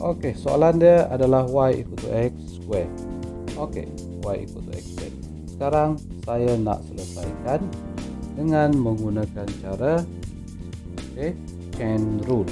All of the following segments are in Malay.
Okey, soalan dia adalah y equal to x square. Okey, y equal to x square. Sekarang saya nak selesaikan dengan menggunakan cara chain rule.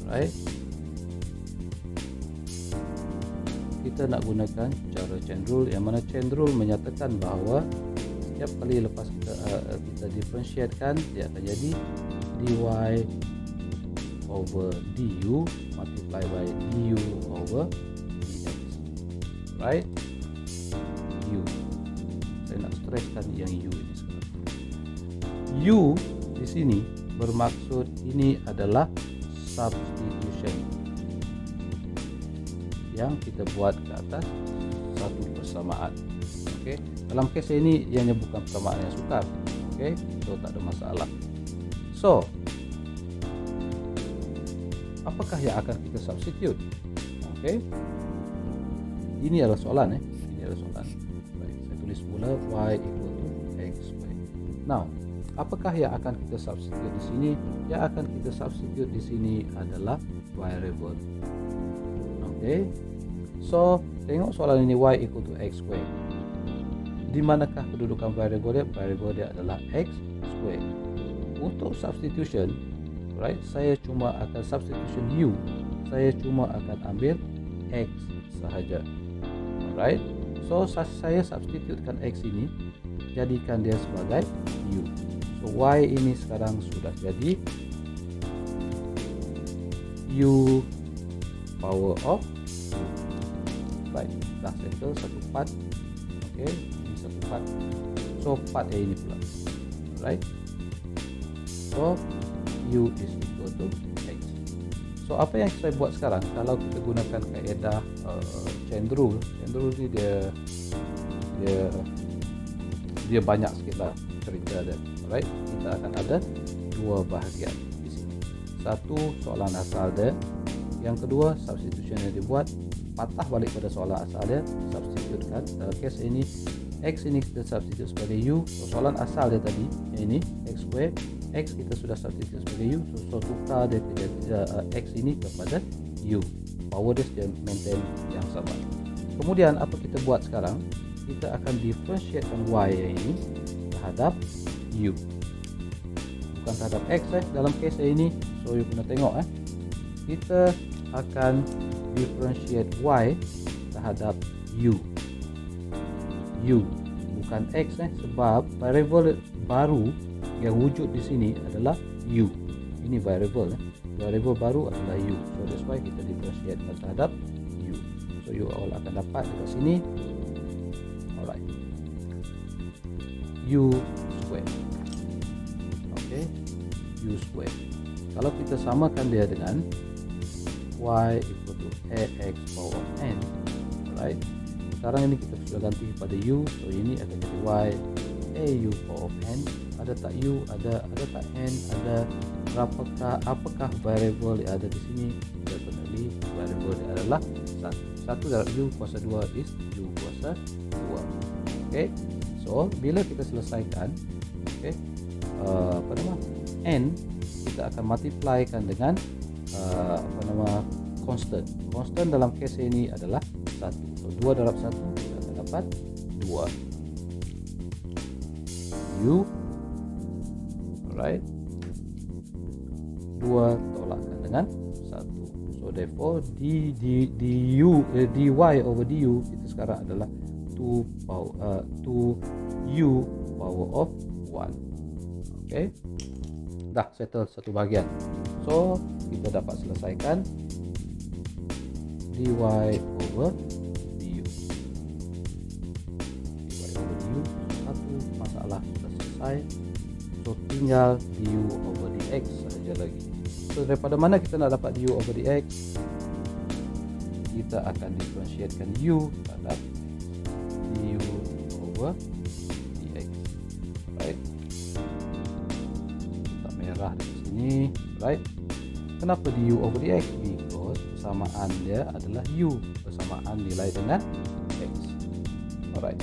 Right? Kita nak gunakan cara chain rule, yang mana chain rule menyatakan bahawa setiap kali lepas kita differentiatekan, dia akan jadi dy over du multiply by du over dx. Right? U. Saya nak stresskan yang u ini sekarang. U di sini bermaksud ini adalah substitution yang kita buat ke atas satu persamaan. Okey, dalam kes ini ianya bukan persamaan yang sukar. Okey, so tak ada masalah. So, apakah yang akan kita substitute? Okey, ini adalah soalan. Ini adalah soalan. Baik, saya tulis mula y equal to x square. Now, apakah yang akan kita substitute di sini? Yang akan kita substitute di sini adalah variable. Okey. So, tengok soalan ini y equal to x square. Di manakah kedudukan variable dia? Variable dia adalah x square. Untuk substitution, right, saya cuma akan substitution u. Saya cuma akan ambil x sahaja. Alright. So, saya substitutekan x ini, jadikan dia sebagai u. So, y ini sekarang sudah jadi u power of 2. Baik, dah settle satu part. Okey, ini satu part. So, part yang ini pula. Alright. So, u is equal to x. So, apa yang saya buat sekarang, kalau kita gunakan kaedah chain rule ni dia banyak sikit lah cerita dia. Alright, kita akan ada dua bahagian di sini. Satu, soalan asal dia. Yang kedua, substitution yang dibuat, patah balik pada soalan asal dia, substitutekan. Dalam kes ini, x ini kita substitute sebagai u. So, soalan asal dia tadi, yang ini x square, x kita sudah substitute sebagai u. So tukar dia x ini kepada u. Power dia sudah maintain yang sama. Kemudian apa kita buat sekarang? Kita akan differentiatekan y yang ini terhadap u, bukan terhadap x dalam kes ini. So you kena tengok kita akan differentiate y terhadap u, bukan x sebab variable baru yang wujud di sini adalah u. Ini variable baru adalah u. So that's why kita differentiate terhadap u. So you all akan dapat dekat sini. Alright, u square. Okay, u square. Kalau kita samakan dia dengan y equal to ax power n. Alright, sekarang ini kita sudah ganti pada u. So ini akan jadi y au power of n. Ada tak u, ada tak n, ada apakah variable yang ada di sini? Definitely variable dia adalah 1 darab u kuasa 2 is u kuasa 2. Okay, so bila kita selesaikan, n kita akan multiplykan dengan constant. Constant dalam kes ini adalah 1. So 2 darab 1 kita akan dapat 2 u. Alright, 2 tolakkan dengan 1. So therefore dy over du kita sekarang adalah 2 u power of 1. Okay, dah settle satu bahagian. So kita dapat selesaikan dy over du. Satu masalah sudah selesai. So tinggal du over dx saja lagi. So daripada mana kita nak dapat du over dx? Kita akan differentiatekan u terhadap du over dx. Right, tak merah di sini. Right, kenapa du over dx? Because persamaan dia adalah u, persamaan nilai dengan x. Alright,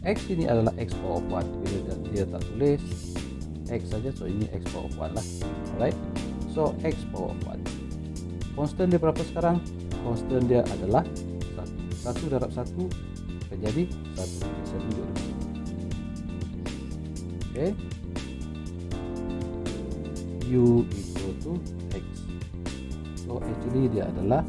x ini adalah x power of 1. Bila dia tak tulis x saja, so ini x power of 1 lah. Alright, so x power of 1. Constant dia berapa sekarang? Constant dia adalah 1. 1 darab 1 akan jadi 1. Saya tunjuk di sini. Okay. U equal to X. So actually dia adalah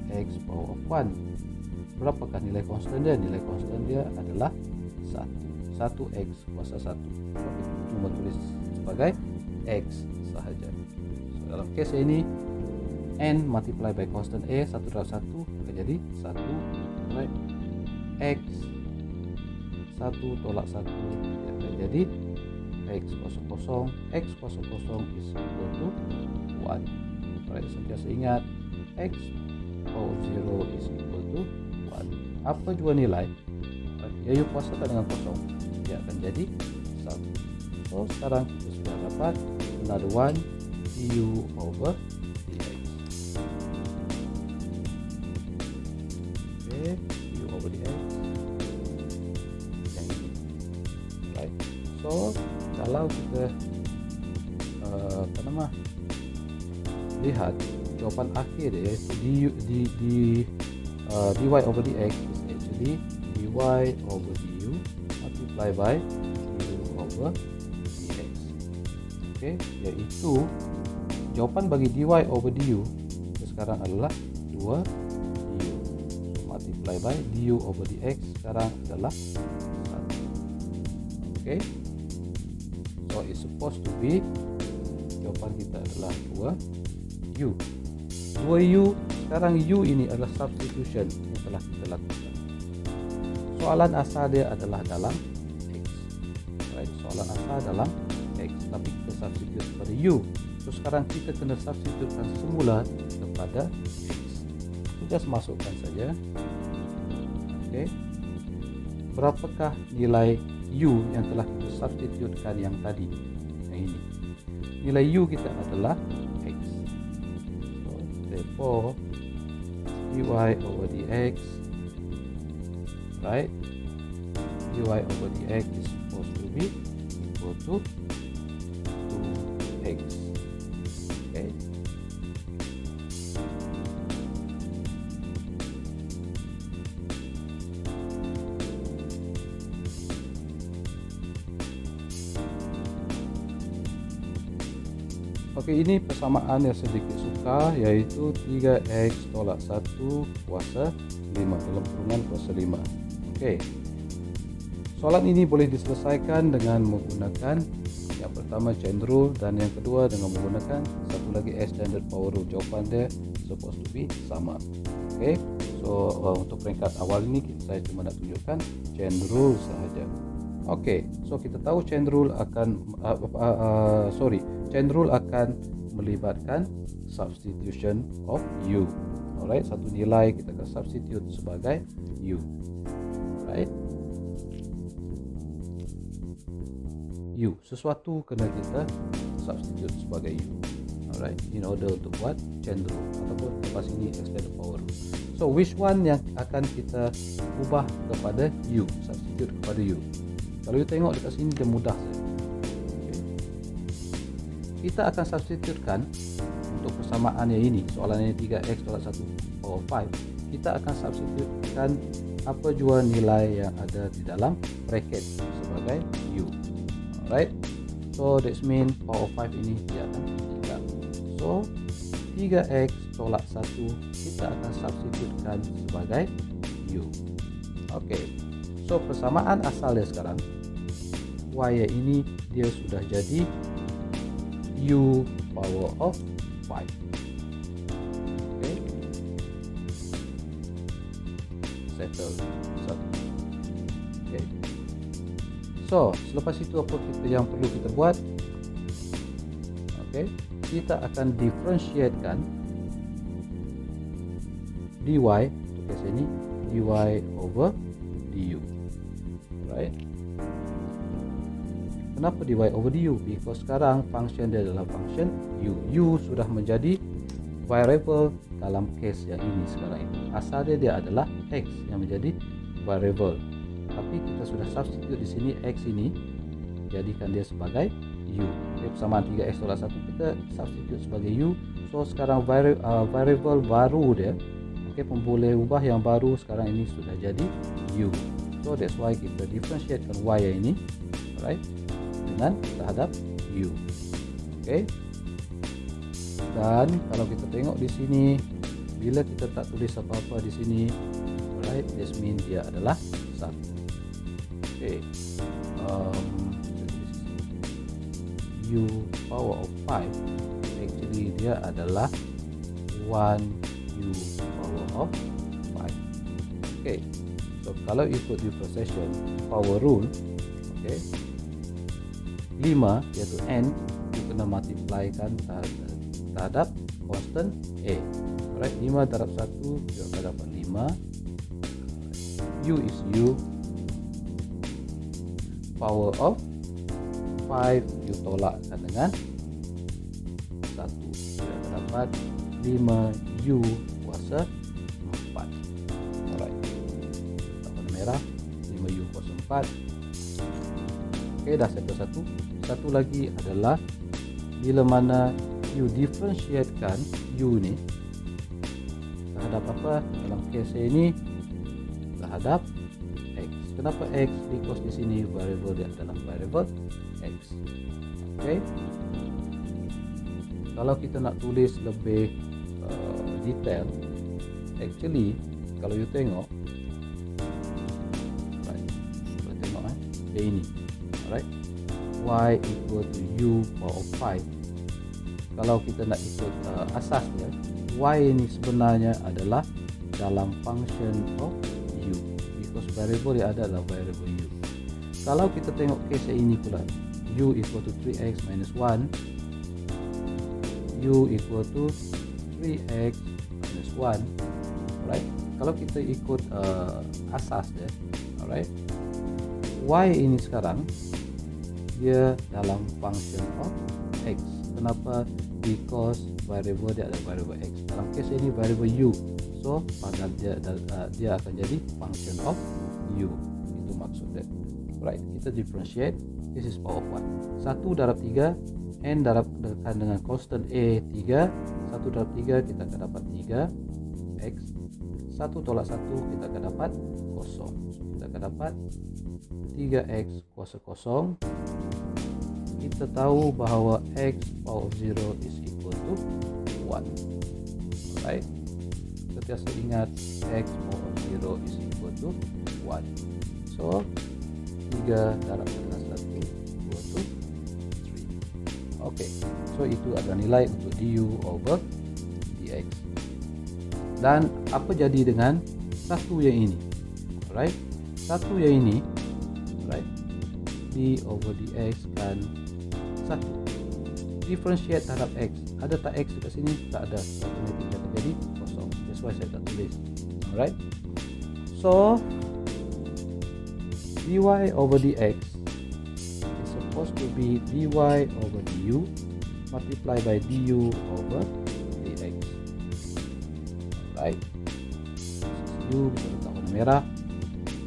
X power of 1. Berapakah nilai constant dia? Nilai constant dia adalah 1. 1X kuasa 1. So kita cuma tulis sebagai X sahaja. So dalam kes ini N multiply by constant A 1 darab 1 akan jadi 1, right? X 1 tolak 1 akan jadi X kosong. X kosong is equal to 1. Right, sentiasa ingat X power 0 is equal to 1. Apa jua nilai ya U kuasakan dengan kosong, dia akan jadi 1. So sekarang kita sudah dapat another one U over dx. Okay, U over dx yang ini, right? So kalau kita lihat jawapan akhir dia iaitu dy over dx is actually dy over du multiply by du over dx. Okay, iaitu jawapan bagi dy over du sekarang adalah 2 du, so multiply by du over dx sekarang adalah 1. Okay, so it's supposed to be jawapan kita adalah 2u. 2u sekarang u ini adalah substitution yang telah kita lakukan. Soalan asal dia adalah dalam x, right? Soalan asal dalam x, tapi kita substitute kepada u. So sekarang kita kena substitutekan semula kepada x. Just masukkan saja. Okay, berapakah nilai u yang telah kita substitutekan yang tadi, yang ini? Nilai u kita adalah x. So therefore dy over dx, right? Dy over dx is supposed to be equal to 2x. Okay. Okey, ini persamaan yang sedikit sukar, iaitu 3x tolak 1 kuasa 5 dalam kurungan kuasa 5. Okey, soalan ini boleh diselesaikan dengan menggunakan yang pertama chain rule dan yang kedua dengan menggunakan satu lagi extended power rule. Jawapan dia supposed to be sama. Okey, so untuk peringkat awal ini saya cuma nak tunjukkan chain rule sahaja. Okey, so kita tahu chain rule akan chain rule akan melibatkan substitution of u. Alright, satu nilai kita akan substitute sebagai u. Alright, u sesuatu kena kita substitute sebagai u. Alright, in order untuk buat chain rule ataupun lepas ini extended power rule. So which one yang akan kita ubah kepada u, substitute kepada u? Kalau kita tengok dekat sini dia mudah saja. Okay. Kita akan substitutekan untuk persamaan yang ini, soalan ini 3x tolak 1 power 5. Kita akan substitutekan apa jua nilai yang ada di dalam bracket sebagai u. Alright. So that means power 5 ini dia akan 3. So 3x tolak 1 kita akan substitutekan sebagai u. Okey. So persamaan asal dia sekarang y ini dia sudah jadi u power of 5. Okay, settle satu. Okay, so selepas itu apa yang perlu kita buat? Okay, kita akan differentiatekan dy untuk kes ini dy over du. Right? Kenapa dy over du? Because sekarang function dia adalah function u. U sudah menjadi variable dalam case yang ini sekarang ini. Asal dia adalah x yang menjadi variable. Tapi kita sudah substitute di sini x ini, jadikan dia sebagai u. Okay, persamaan 3x tolak 1 kita substitute sebagai u. So So sekarang variable baru dia, okay, pemboleh ubah yang baru sekarang ini sudah jadi U. So that's why kita differentiatekan Y yang ini, alright, dengan terhadap U. Okay. Dan kalau kita tengok di sini, bila kita tak tulis apa-apa di sini, alright, this mean dia adalah 1. Okay. U power of 5 actually dia adalah 1 U power of 5. Okay. So kalau ikut differentiation power rule, okay, 5 iaitu n itu kena multiplykan terhadap constant A. Alright, 5 darab 1 kita akan dapat 5. U is U power of 5, you tolakkan dengan 1, kita akan dapat 5U kuasa 4. Alright, warna merah 5U kuasa 4. Ok, dah settle satu. Satu lagi adalah bila mana you differentiatekan U ni terhadap apa? Dalam kes ini terhadap X. Kenapa X? Because di sini variable dia adalah variable X. Okay. Kalau kita nak tulis lebih detail, actually kalau you tengok, right, kalau tengok ini, alright, Y equal to U power of 5. Kalau kita nak ikut asas dia, Y ini sebenarnya adalah dalam function of U, because variable dia adalah variable U. Kalau kita tengok case ini pula, U equal to 3x minus 1, U equal to 3x minus 1, alright. Kalau kita ikut asas dia, alright, Y ini sekarang dia dalam function of X. Kenapa? Because variable dia adalah variable X. Dalam case ini variable U, so pada dia akan jadi function of U. Itu maksud dia. Right, kita differentiate. This is power of 1. 1 darab 3, n darabkan dengan constant A 3. 1 darab 3 kita akan dapat 3 X. 1 tolak 1 kita akan dapat kosong. So, kita akan dapat 3X kuasa kosong. Kita tahu bahawa X power of 0 is equal to 1. Alright, sentiasa ingat X power of 0 is equal to 1. So 3 darab dengan 1 equal to 3. Okay, so itu adalah nilai untuk du over dx. Dan apa jadi dengan satu yang ini? Alright, satu yang ini, alright, d over dx kan 1. Differentiate terhadap x. Ada tak x dekat sini? Tak ada. Automatic akan jadi kosong. That's why saya tak tulis. Alright, so dy over dx is supposed to be dy over du multiplied by du over dx. Right, u kita letak warna merah.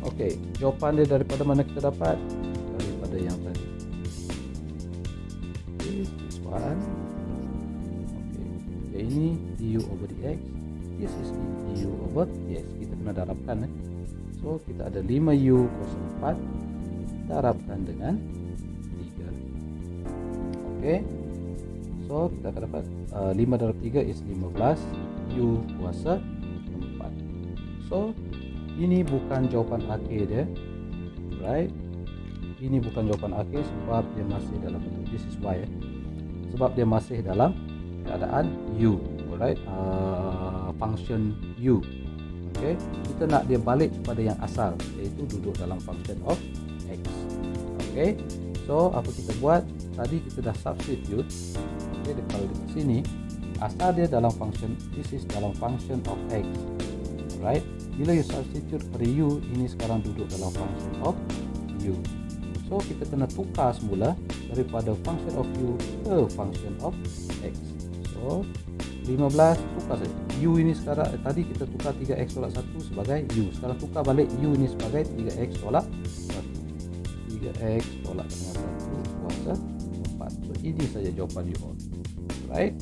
Okay, jawapan dia daripada mana kita dapat? Daripada yang tadi. This one. Okay, yang ini du over dx. This is du over dx. Kita kena darabkan. So kita ada 5U kuasa 4 darabkan dengan 3. Okay, so kita akan dapat 5 darab 3 is 15 U kuasa 4. So ini bukan jawapan akhir dia, right? Ini bukan jawapan akhir sebab dia masih dalam bentuk this is Y, sebab dia masih dalam keadaan U, alright, function U. Okay, kita nak dia balik kepada yang asal, iaitu duduk dalam function of X. Okay, so apa kita buat? Tadi kita dah substitute. Okay, kalau di sini asal dia dalam function, this is dalam function of X. Alright, bila you substitute pada U, ini sekarang duduk dalam function of U. So kita kena tukar semula daripada function of U ke function of X. So 15 tukar saja. U ini sekarang tadi kita tukar 3x tolak 1 sebagai U. Sekarang tukar balik U ini sebagai 3x tolak 1. 3x tolak dengan 1 kuasa 4. So ini saja jawapan U on. Right?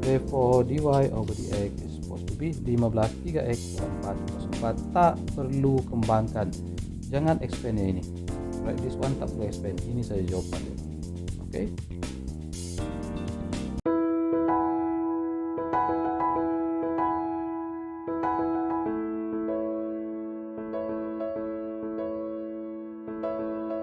Therefore, dy over dx is supposed to be 15 3x kurang 4 plus 4. Tak perlu kembangkan. Jangan expand yang ini. Right, this one tak perlu expand. Ini saja jawapan dia. Okay.